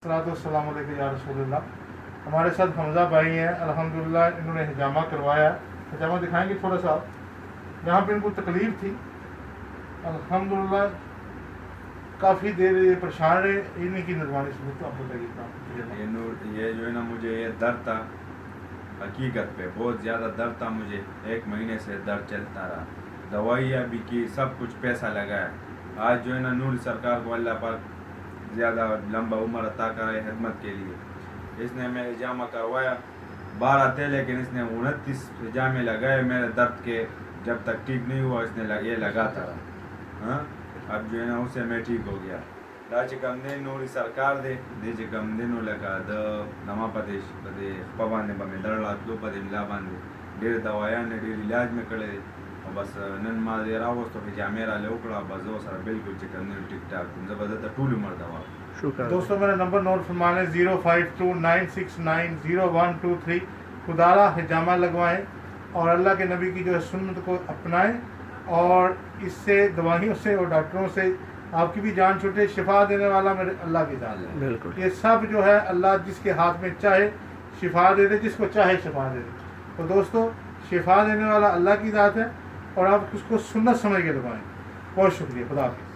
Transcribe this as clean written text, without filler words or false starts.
अस्सलाम वालेकुम या रसूलुल्लाह। हमारे साथ हमजा भाई हैं, अल्हम्दुलिल्लाह इन्होंने हिजामा करवाया। हिजामा दिखाएंगे थोड़ा सा, जहाँ पे इनको तकलीफ थी अल्हम्दुलिल्लाह काफ़ी देर ये परेशान रहे। इन्हीं की नजवानी से तो आप बताइए। ये जो है ना, मुझे ये दर्द था, हकीकत पे बहुत ज़्यादा दर्द था मुझे। 1 महीने से दर्द चलता रहा, दवाइयाँ भी की, सब कुछ पैसा लगाया। आज जो है ना, नूर सरकार को अल्लाह पाक ज़्यादा लंबा उम्र अता करे खिदमत के लिए। इसने मैं हिजामा करवाया 12 थे, लेकिन इसने 29 हिजामे लगाए मेरे दर्द के। जब तक ठीक नहीं हुआ इसने ये लगाता रहा। हाँ, अब जो है ना उससे मैं ठीक हो गया। राज कमदे नूरी सरकार दे दे कमदेनो लगा द नमा प्रदेश पदे पवाने बमे दरला दो पदे मिला बांधे डेर दवाया ने डेर इलाज में कड़े और बस नन मा दे रावो तो हिजामे रा लोकड़ा बजो सर बिल्कुल चिकन टिक टाक जबरदस्त टूल उमर दवा। शुक्र दोस्तों, मेरा नंबर नोट फरमाने 0529690123। खुदारा हिजामा लगवाएं और अल्लाह के नबी की जो है सुन्नत को अपनाएं, और इससे दवाइयों से और डॉक्टरों से आपकी भी जान छूटे। शिफा देने वाला मेरे अल्लाह की जान है। बिल्कुल, ये सब जो है अल्लाह जिसके हाथ में चाहे शिफा दे दे, जिसको चाहे शिफा दे दे। तो दोस्तों, शिफा देने वाला अल्लाह की ज़ात है और आप उसको सुन्नत समझ के दबाएं। बहुत शुक्रिया, खुदा हाफिज़।